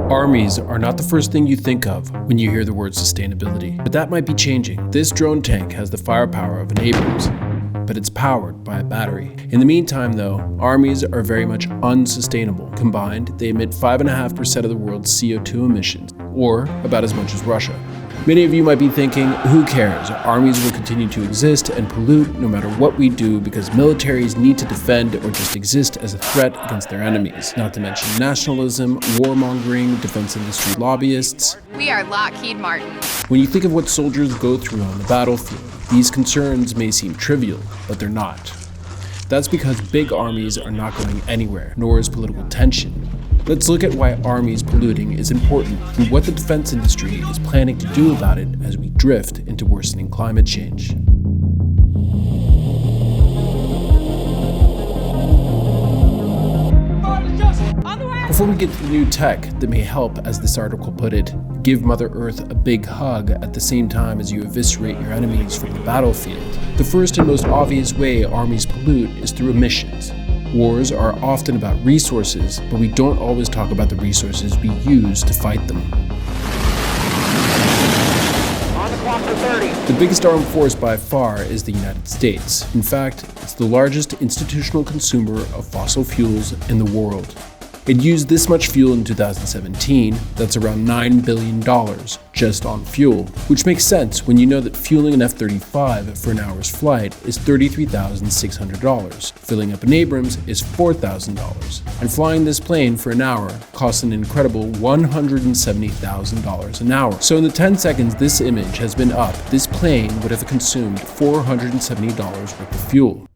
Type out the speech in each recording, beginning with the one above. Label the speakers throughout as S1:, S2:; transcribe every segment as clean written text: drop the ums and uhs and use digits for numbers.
S1: Armies are not the first thing you think of when you hear the word sustainability, but that might be changing. This drone tank has the firepower of an Abrams, but it's powered by a battery. In the meantime, though, armies are very much unsustainable. Combined, they emit 5.5% of the world's CO2 emissions, or about as much as Russia. Many of you might be thinking, who cares? Armies will continue to exist and pollute no matter what we do because militaries need to defend or just exist as a threat against their enemies. Not to mention nationalism, warmongering, defense industry lobbyists.
S2: We are Lockheed Martin.
S1: When you think of what soldiers go through on the battlefield, these concerns may seem trivial, but they're not. That's because big armies are not going anywhere, nor is political tension. Let's look at why armies polluting is important and what the defense industry is planning to do about it as we drift into worsening climate change. Before we get to the new tech that may help, as this article put it, give Mother Earth a big hug at the same time as you eviscerate your enemies from the battlefield, the first and most obvious way armies pollute is through emissions. Wars are often about resources, but we don't always talk about the resources we use to fight them.
S3: On the clock for 30.
S1: The biggest armed force by far is the United States. In fact, it's the largest institutional consumer of fossil fuels in the world. It used this much fuel in 2017, that's around $9 billion just on fuel, which makes sense when you know that fueling an F-35 for an hour's flight is $33,600, filling up an Abrams is $4,000, and flying this plane for an hour costs an incredible $170,000 an hour. So in the 10 seconds this image has been up, this plane would have consumed $470 worth of fuel.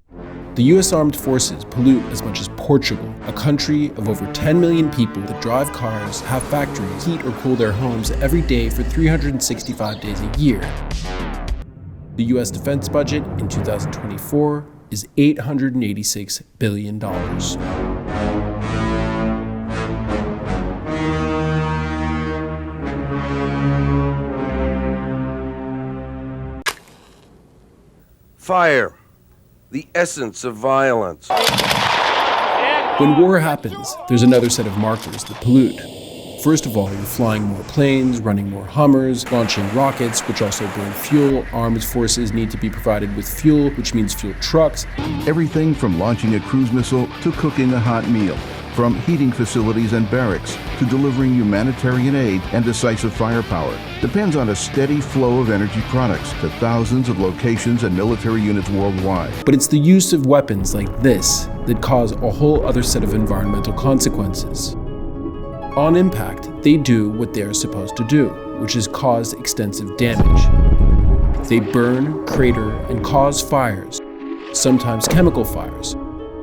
S1: The US Armed Forces pollute as much as Portugal, a country of over 10 million people that drive cars, have factories, heat or cool their homes every day for 365 days a year. The US defense budget in 2024 is $886 billion.
S4: Fire. The essence of violence.
S1: When war happens, there's another set of markers that pollute. First of all, you're flying more planes, running more Hummers, launching rockets, which also burn fuel. Armed forces need to be provided with fuel, which means fuel trucks.
S5: Everything from launching a cruise missile to cooking a hot meal. From heating facilities and barracks to delivering humanitarian aid and decisive firepower depends on a steady flow of energy products to thousands of locations and military units worldwide.
S1: But it's the use of weapons like this that cause a whole other set of environmental consequences. On impact, they do what they are supposed to do, which is cause extensive damage. They burn, crater, and cause fires, sometimes chemical fires.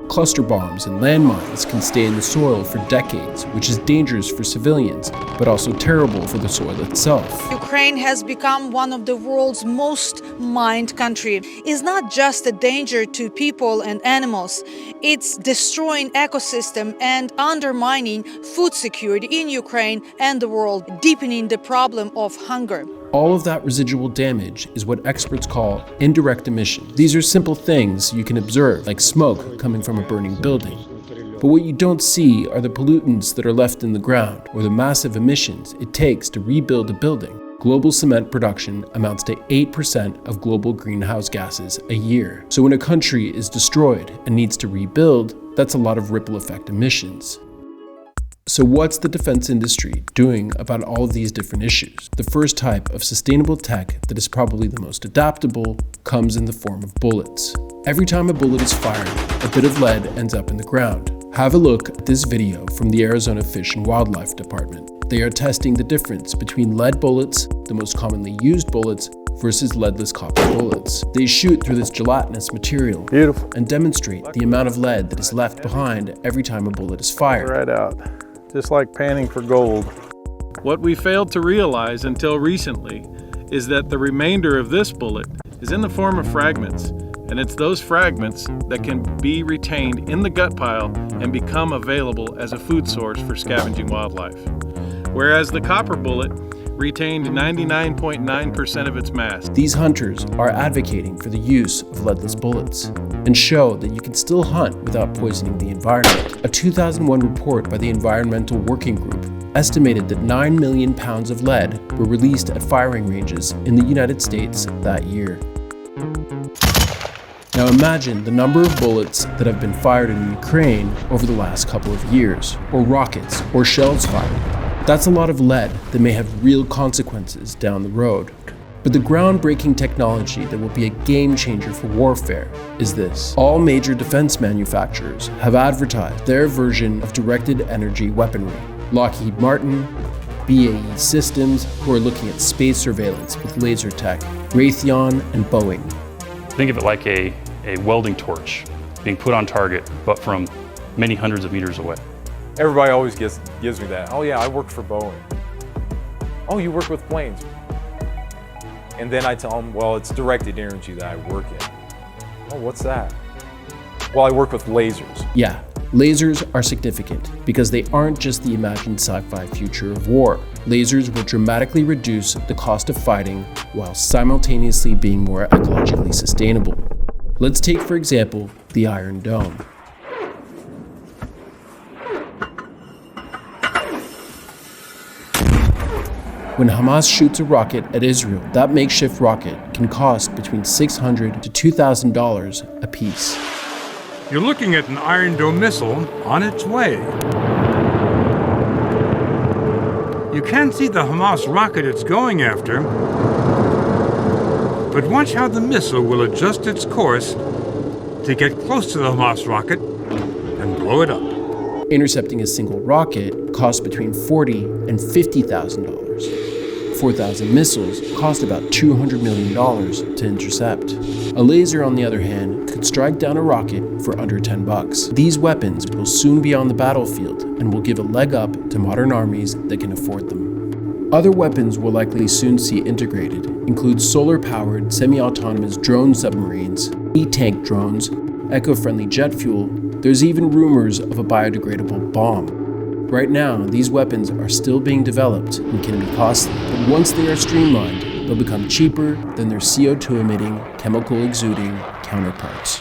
S1: Cluster bombs and landmines can stay in the soil for decades, which is dangerous for civilians, but also terrible for the soil itself.
S6: Ukraine has become one of the world's most mined countries. It's not just a danger to people and animals. It's destroying ecosystem and undermining food security in Ukraine and the world, deepening the problem of hunger.
S1: All of that residual damage is what experts call indirect emission. These are simple things you can observe, like smoke coming from a burning building. But what you don't see are the pollutants that are left in the ground, or the massive emissions it takes to rebuild a building. Global cement production amounts to 8% of global greenhouse gases a year. So when a country is destroyed and needs to rebuild, that's a lot of ripple effect emissions. So what's the defense industry doing about all of these different issues? The first type of sustainable tech that is probably the most adaptable comes in the form of bullets. Every time a bullet is fired, a bit of lead ends up in the ground. Have a look at this video from the Arizona Fish and Wildlife Department. They are testing the difference between lead bullets, the most commonly used bullets, versus leadless copper bullets. They shoot through this gelatinous material
S7: Beautiful.
S1: And demonstrate the amount of lead that is left behind every time a bullet is fired.
S7: Right out. Just like panning for gold.
S8: What we failed to realize until recently is that the remainder of this bullet is in the form of fragments, and it's those fragments that can be retained in the gut pile and become available as a food source for scavenging wildlife. Whereas the copper bullet retained 99.9% of its mass.
S1: These hunters are advocating for the use of leadless bullets and show that you can still hunt without poisoning the environment. A 2001 report by the Environmental Working Group estimated that 9 million pounds of lead were released at firing ranges in the United States that year. Now imagine the number of bullets that have been fired in Ukraine over the last couple of years, or rockets, or shells fired. That's a lot of lead that may have real consequences down the road. But the groundbreaking technology that will be a game changer for warfare is this. All major defense manufacturers have advertised their version of directed energy weaponry. Lockheed Martin, BAE Systems, who are looking at space surveillance with laser tech, Raytheon, and Boeing.
S2: Think of it like a welding torch being put on target, but from many hundreds of meters away.
S9: Everybody always gives me that. Oh yeah, I work for Boeing. Oh, you work with planes. And then I tell them, well, it's directed energy that I work in. Oh, what's that? Well, I work with lasers.
S1: Yeah, lasers are significant because they aren't just the imagined sci-fi future of war. Lasers will dramatically reduce the cost of fighting while simultaneously being more ecologically sustainable. Let's take, for example, the Iron Dome. When Hamas shoots a rocket at Israel, that makeshift rocket can cost between $600 to $2,000 a piece.
S10: You're looking at an Iron Dome missile on its way. You can't see the Hamas rocket it's going after, but watch how the missile will adjust its course to get close to the Hamas rocket and blow it up.
S1: Intercepting a single rocket costs between $40,000 and $50,000. 4,000 missiles cost about $200 million to intercept. A laser, on the other hand, could strike down a rocket for under $10. These weapons will soon be on the battlefield and will give a leg up to modern armies that can afford them. Other weapons we'll likely soon see integrated include solar-powered semi-autonomous drone submarines, E-tank drones, eco-friendly jet fuel. There's even rumors of a biodegradable bomb. Right now, these weapons are still being developed and can be costly, but once they are streamlined, they'll become cheaper than their CO2-emitting, chemical-exuding counterparts.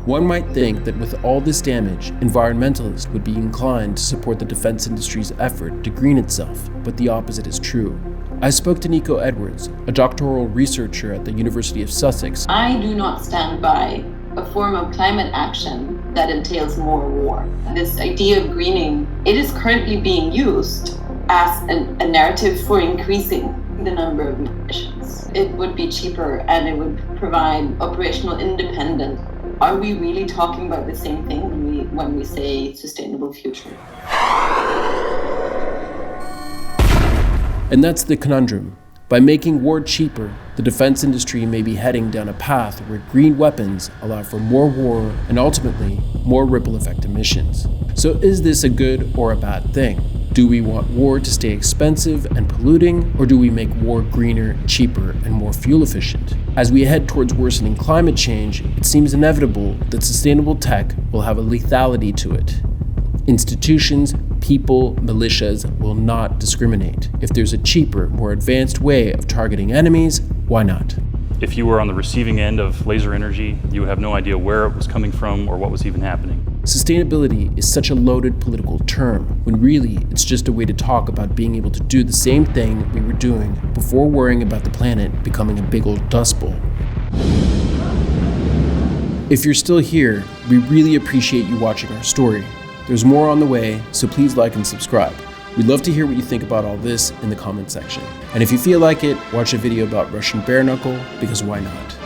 S1: One might think that with all this damage, environmentalists would be inclined to support the defense industry's effort to green itself, but the opposite is true. I spoke to Nico Edwards, a doctoral researcher at the University of Sussex.
S11: I do not stand by a form of climate action that entails more war. This idea of greening, it is currently being used as a narrative for increasing the number of emissions. It would be cheaper and it would provide operational independence. Are we really talking about the same thing when we say sustainable future?
S1: And that's the conundrum. By making war cheaper, the defense industry may be heading down a path where green weapons allow for more war and ultimately more ripple effect emissions. So is this a good or a bad thing? Do we want war to stay expensive and polluting, or do we make war greener, cheaper, and more fuel efficient? As we head towards worsening climate change, it seems inevitable that sustainable tech will have a lethality to it. Institutions, people, militias will not discriminate. If there's a cheaper, more advanced way of targeting enemies, why not?
S2: If you were on the receiving end of laser energy, you would have no idea where it was coming from or what was even happening.
S1: Sustainability is such a loaded political term, when really it's just a way to talk about being able to do the same thing we were doing before worrying about the planet becoming a big old dust bowl. If you're still here, we really appreciate you watching our story. There's more on the way, so please like and subscribe. We'd love to hear what you think about all this in the comment section. And if you feel like it, watch a video about Russian bare knuckle, because why not?